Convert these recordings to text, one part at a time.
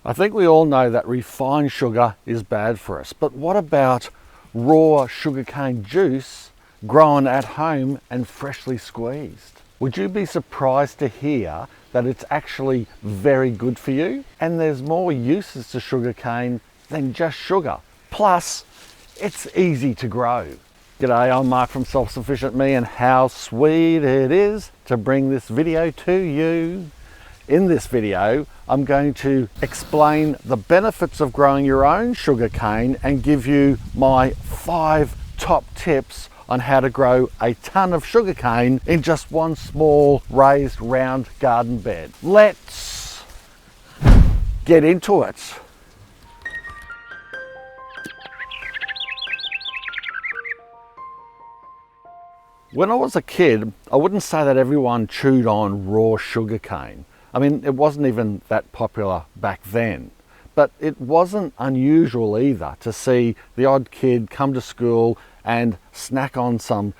I think we all know that refined sugar is bad for us, but what about raw sugarcane juice grown at home and freshly squeezed? Would you be surprised to hear that it's actually very good for you? And there's more uses to sugarcane than just sugar. Plus, it's easy to grow. G'day, I'm Mark from Self Sufficient Me, and how sweet it is to bring this video to you. In this video, I'm going to explain the benefits of growing your own sugarcane and give you my 5 top tips on how to grow a ton of sugarcane in just one small raised round garden bed. Let's get into it. When I was a kid, I wouldn't say that everyone chewed on raw sugarcane. I mean, it wasn't even that popular back then, but it wasn't unusual either to see the odd kid come to school and snack on some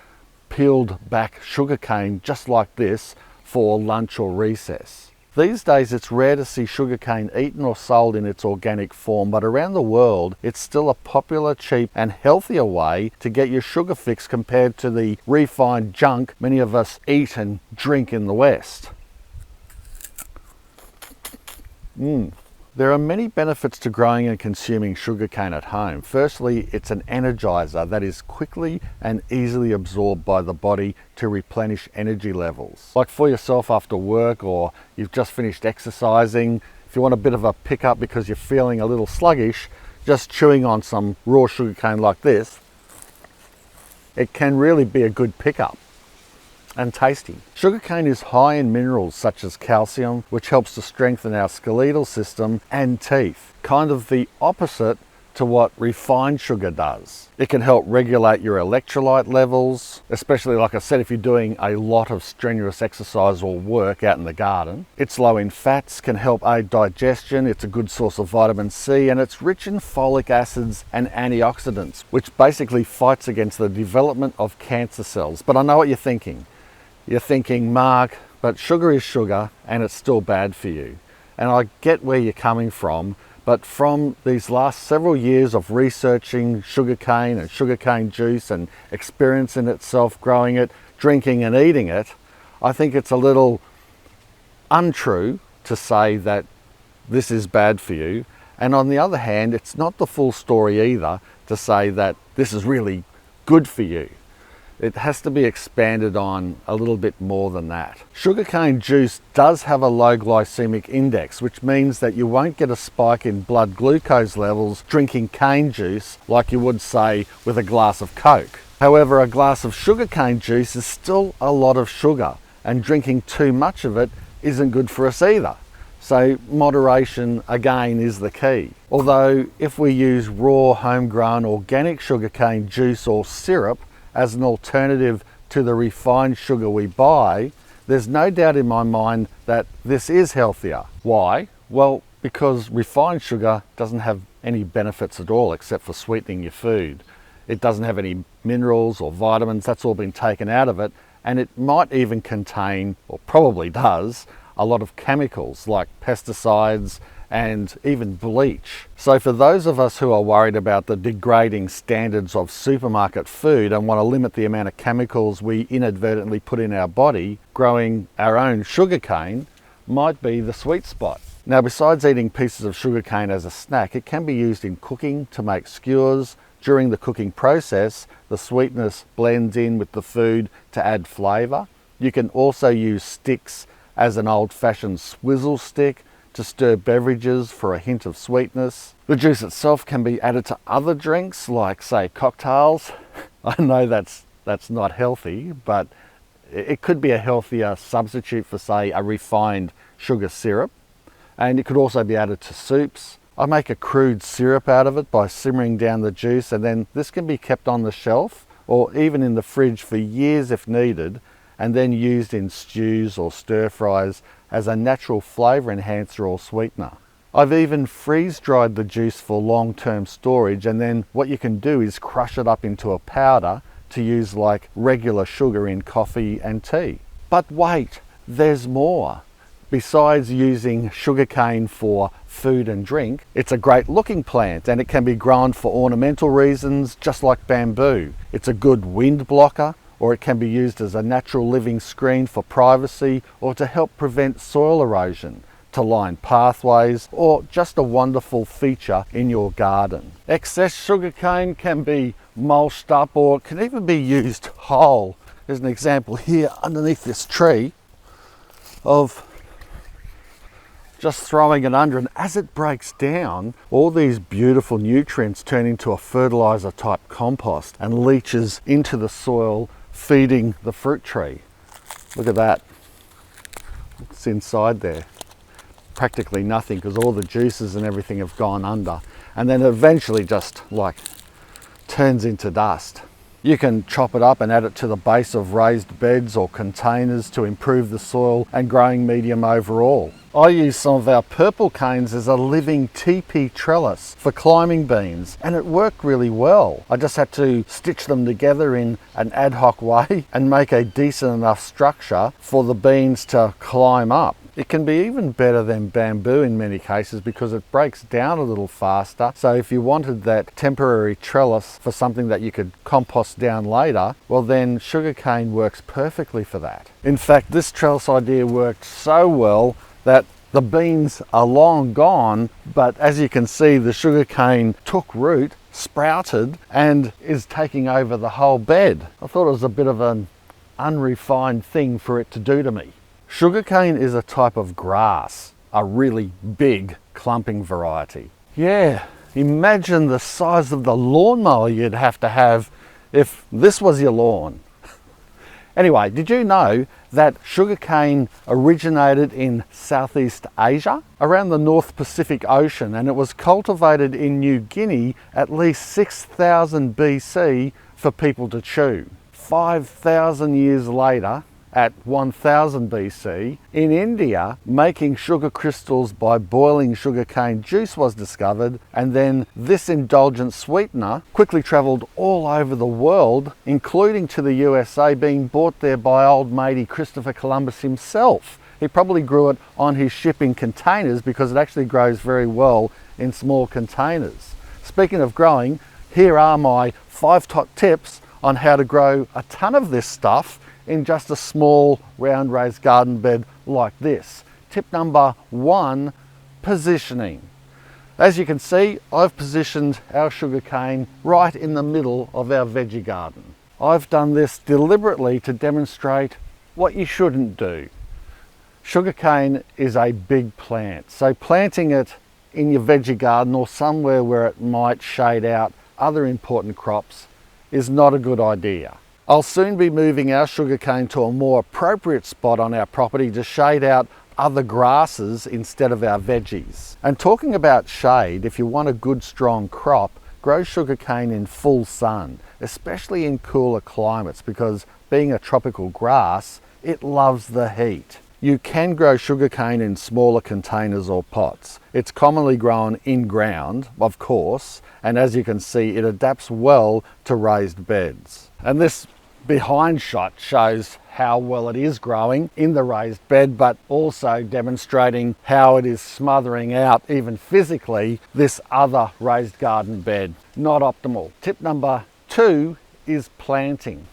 peeled back sugarcane just like this for lunch or recess. These days it's rare to see sugarcane eaten or sold in its organic form, but around the world it's still a popular, cheap and healthier way to get your sugar fix compared to the refined junk many of us eat and drink in the West. There are many benefits to growing and consuming sugarcane at home. Firstly, it's an energizer that is quickly and easily absorbed by the body to replenish energy levels. Like for yourself after work, or you've just finished exercising, if you want a bit of a pickup because you're feeling a little sluggish, just chewing on some raw sugarcane like this, it can really be a good pickup. And tasty. Sugarcane is high in minerals such as calcium, which helps to strengthen our skeletal system and teeth. Kind of the opposite to what refined sugar does. It can help regulate your electrolyte levels, especially, like I said, if you're doing a lot of strenuous exercise or work out in the garden. It's low in fats, can help aid digestion, it's a good source of vitamin C, and it's rich in folic acids and antioxidants, which basically fights against the development of cancer cells. But I know what you're thinking. You're thinking, Mark, but sugar is sugar and it's still bad for you. And I get where you're coming from, but from these last several years of researching sugarcane and sugarcane juice and experiencing itself growing it, drinking and eating it, I think it's a little untrue to say that this is bad for you. And on the other hand, it's not the full story either to say that this is really good for you. It has to be expanded on a little bit more than that. Sugarcane juice does have a low glycemic index, which means that you won't get a spike in blood glucose levels drinking cane juice like you would, say, with a glass of Coke. However, a glass of sugarcane juice is still a lot of sugar, and drinking too much of it isn't good for us either. So moderation, again, is the key. Although if we use raw, homegrown, organic sugarcane juice or syrup as an alternative to the refined sugar we buy, there's no doubt in my mind that this is healthier. Why? Well, because refined sugar doesn't have any benefits at all except for sweetening your food. It doesn't have any minerals or vitamins, that's all been taken out of it, and it might even contain, or probably does, a lot of chemicals like pesticides and even bleach. So for those of us who are worried about the degrading standards of supermarket food and want to limit the amount of chemicals we inadvertently put in our body, growing our own sugarcane might be the sweet spot. Now, besides eating pieces of sugarcane as a snack, it can be used in cooking to make skewers. During the cooking process, the sweetness blends in with the food to add flavour. You can also use sticks as an old-fashioned swizzle stick to stir beverages for a hint of sweetness. The juice itself can be added to other drinks like, say, cocktails. I know that's not healthy, but it could be a healthier substitute for, say, a refined sugar syrup. And it could also be added to soups. I make a crude syrup out of it by simmering down the juice, and then this can be kept on the shelf or even in the fridge for years if needed, and then used in stews or stir fries as a natural flavour enhancer or sweetener. I've even freeze-dried the juice for long-term storage, and then what you can do is crush it up into a powder to use like regular sugar in coffee and tea. But wait, there's more. Besides using sugarcane for food and drink, it's a great looking plant and it can be grown for ornamental reasons just like bamboo. It's a good wind blocker, or it can be used as a natural living screen for privacy or to help prevent soil erosion, to line pathways, or just a wonderful feature in your garden. Excess sugarcane can be mulched up or can even be used whole. There's an example here underneath this tree of just throwing it under, and as it breaks down, all these beautiful nutrients turn into a fertilizer type compost and leaches into the soil, feeding the fruit tree. Look at that. It's inside there. Practically nothing because all the juices and everything have gone under, and then eventually just like turns into dust. You can chop it up and add it to the base of raised beds or containers to improve the soil and growing medium overall. I use some of our purple canes as a living teepee trellis for climbing beans, and it worked really well. I just had to stitch them together in an ad hoc way and make a decent enough structure for the beans to climb up. It can be even better than bamboo in many cases because it breaks down a little faster. So if you wanted that temporary trellis for something that you could compost down later, well then sugarcane works perfectly for that. In fact, this trellis idea worked so well that the beans are long gone, but as you can see, the sugarcane took root, sprouted, and is taking over the whole bed. I thought it was a bit of an unrefined thing for it to do to me. Sugarcane is a type of grass, a really big clumping variety. Yeah, imagine the size of the lawnmower you'd have to have if this was your lawn. Anyway, did you know that sugarcane originated in Southeast Asia, around the North Pacific Ocean, and it was cultivated in New Guinea at least 6,000 BC for people to chew. 5,000 years later, at 1000 BC, in India, making sugar crystals by boiling sugarcane juice was discovered, and then this indulgent sweetener quickly travelled all over the world, including to the USA, being brought there by old matey Christopher Columbus himself. He probably grew it on his ship in containers because it actually grows very well in small containers. Speaking of growing, here are my 5 top tips on how to grow a ton of this stuff in just a small round raised garden bed like this. Tip number 1, positioning. As you can see, I've positioned our sugarcane right in the middle of our veggie garden. I've done this deliberately to demonstrate what you shouldn't do. Sugarcane is a big plant, so planting it in your veggie garden or somewhere where it might shade out other important crops is not a good idea. I'll soon be moving our sugarcane to a more appropriate spot on our property to shade out other grasses instead of our veggies. And talking about shade, if you want a good strong crop, grow sugarcane in full sun, especially in cooler climates, because being a tropical grass, it loves the heat. You can grow sugarcane in smaller containers or pots. It's commonly grown in ground, of course, and as you can see, it adapts well to raised beds. And this behind shot shows how well it is growing in the raised bed, but also demonstrating how it is smothering out, even physically, this other raised garden bed. Not optimal. Tip number 2 is planting.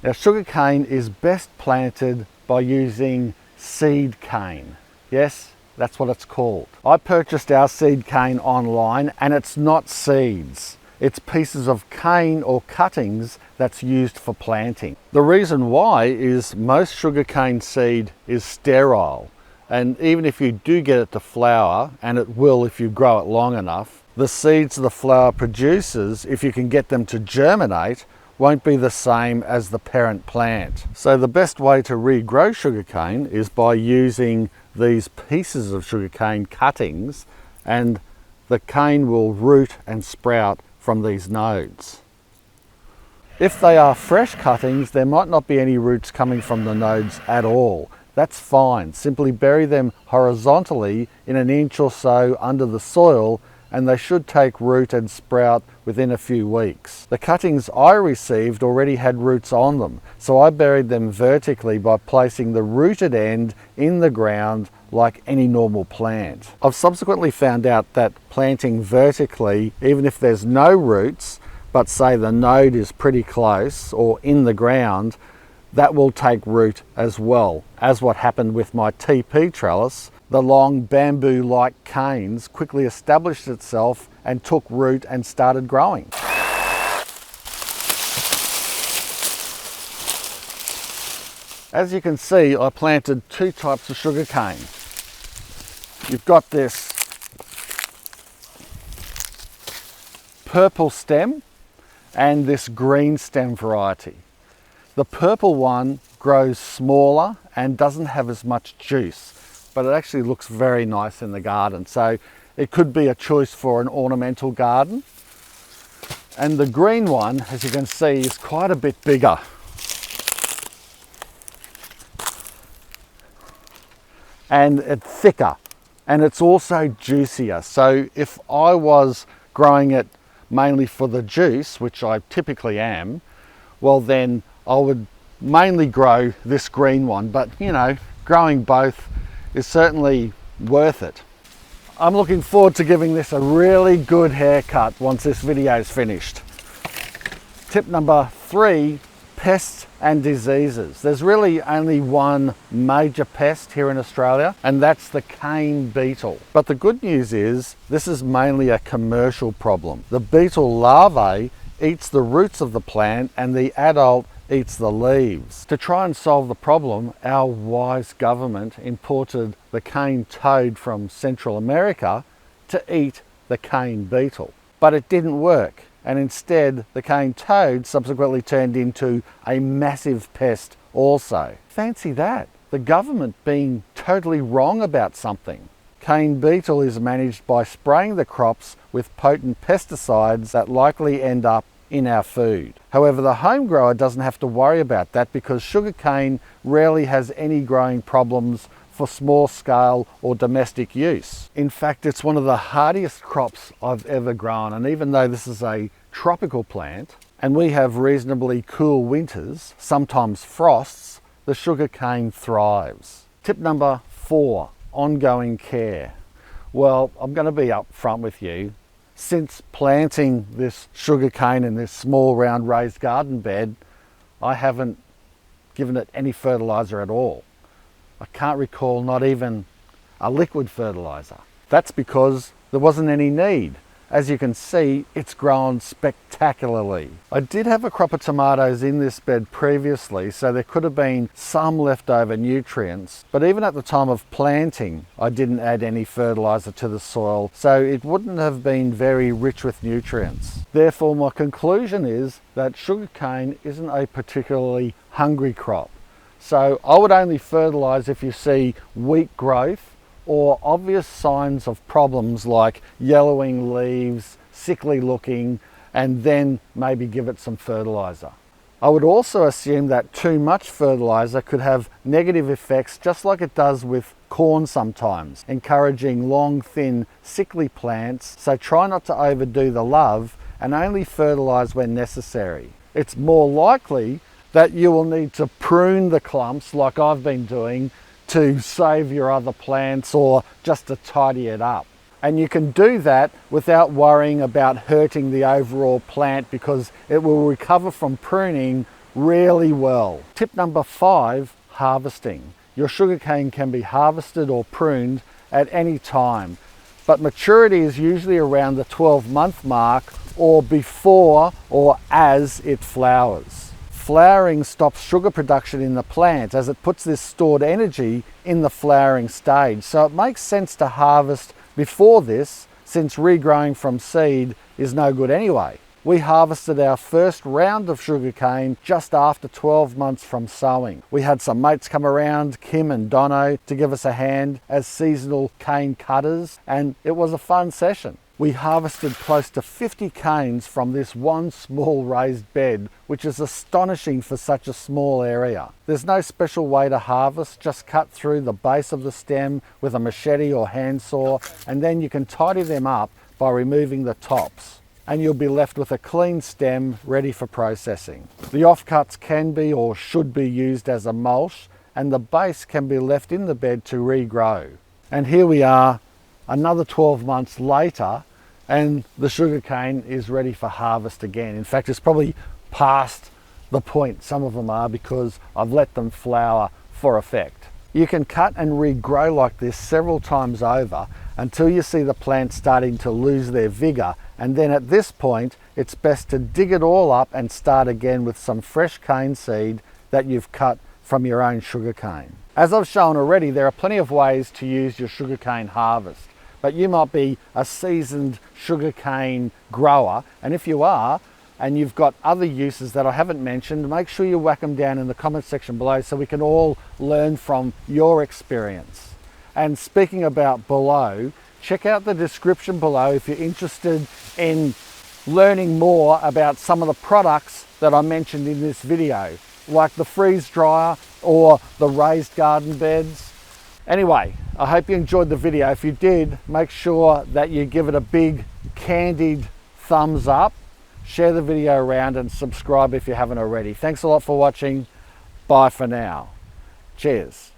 Now, sugarcane is best planted by using seed cane. Yes, that's what it's called. I purchased our seed cane online, and it's not seeds. It's pieces of cane or cuttings that's used for planting. The reason why is most sugarcane seed is sterile, and even if you do get it to flower, and it will if you grow it long enough, the seeds the flower produces, if you can get them to germinate, won't be the same as the parent plant. So the best way to regrow sugarcane is by using these pieces of sugarcane cuttings, and the cane will root and sprout from these nodes. If they are fresh cuttings, there might not be any roots coming from the nodes at all. That's fine. Simply bury them horizontally in an inch or so under the soil and they should take root and sprout within a few weeks. The cuttings I received already had roots on them, so I buried them vertically by placing the rooted end in the ground like any normal plant. I've subsequently found out that planting vertically, even if there's no roots, but say the node is pretty close or in the ground, that will take root as well. As what happened with my TP trellis, the long bamboo-like canes quickly established itself and took root and started growing. As you can see, I planted two types of sugarcane. You've got this purple stem and this green stem variety. The purple one grows smaller and doesn't have as much juice, but it actually looks very nice in the garden. So it could be a choice for an ornamental garden. And the green one, as you can see, is quite a bit bigger. And it's thicker, and it's also juicier. So if I was growing it mainly for the juice, which I typically am, well then I would mainly grow this green one, but you know, growing both is certainly worth it. I'm looking forward to giving this a really good haircut once this video is finished. Tip number 3, pests and diseases. There's really only one major pest here in Australia, and that's the cane beetle. But the good news is this is mainly a commercial problem. The beetle larvae eats the roots of the plant and the adult eats the leaves. To try and solve the problem, our wise government imported the cane toad from Central America to eat the cane beetle. But it didn't work, and instead the cane toad subsequently turned into a massive pest also. Fancy that, the government being totally wrong about something. Cane beetle is managed by spraying the crops with potent pesticides that likely end up in our food. However, the home grower doesn't have to worry about that because sugarcane rarely has any growing problems for small scale or domestic use. In fact, it's one of the hardiest crops I've ever grown, and even though this is a tropical plant and we have reasonably cool winters, sometimes frosts, the sugarcane thrives. Tip number 4, ongoing care. Well, I'm going to be upfront with you. Since planting this sugarcane in this small round raised garden bed, I haven't given it any fertilizer at all. I can't recall not even a liquid fertilizer. That's because there wasn't any need. As you can see, it's grown spectacularly. I did have a crop of tomatoes in this bed previously, so there could have been some leftover nutrients, but even at the time of planting, I didn't add any fertilizer to the soil, so it wouldn't have been very rich with nutrients. Therefore, my conclusion is that sugarcane isn't a particularly hungry crop. So I would only fertilize if you see weak growth or obvious signs of problems like yellowing leaves, sickly looking, and then maybe give it some fertilizer. I would also assume that too much fertilizer could have negative effects, just like it does with corn sometimes, encouraging long, thin, sickly plants, so try not to overdo the love and only fertilize when necessary. It's more likely that you will need to prune the clumps like I've been doing to save your other plants or just to tidy it up. And you can do that without worrying about hurting the overall plant because it will recover from pruning really well. Tip number 5, harvesting. Your sugarcane can be harvested or pruned at any time, but maturity is usually around the 12-month mark or before or as it flowers. Flowering stops sugar production in the plant as it puts this stored energy in the flowering stage. So it makes sense to harvest before this, since regrowing from seed is no good anyway. We harvested our first round of sugarcane just after 12 months from sowing. We had some mates come around, Kim and Dono, to give us a hand as seasonal cane cutters, and it was a fun session. We harvested close to 50 canes from this one small raised bed, which is astonishing for such a small area. There's no special way to harvest, just cut through the base of the stem with a machete or handsaw, and then you can tidy them up by removing the tops, and you'll be left with a clean stem ready for processing. The offcuts can be or should be used as a mulch, and the base can be left in the bed to regrow. And here we are, another 12 months later, and the sugarcane is ready for harvest again. In fact, it's probably past the point, some of them are, because I've let them flower for effect. You can cut and regrow like this several times over until you see the plant starting to lose their vigor, and then at this point it's best to dig it all up and start again with some fresh cane seed that you've cut from your own sugarcane. As I've shown already, there are plenty of ways to use your sugarcane harvest, but you might be a seasoned sugarcane grower, and if you are, and you've got other uses that I haven't mentioned, make sure you whack them down in the comment section below so we can all learn from your experience. And speaking about below, check out the description below if you're interested in learning more about some of the products that I mentioned in this video, like the freeze dryer or the raised garden beds. Anyway, I hope you enjoyed the video. If you did, make sure that you give it a big candied thumbs up, share the video around, and subscribe if you haven't already. Thanks a lot for watching. Bye for now. Cheers.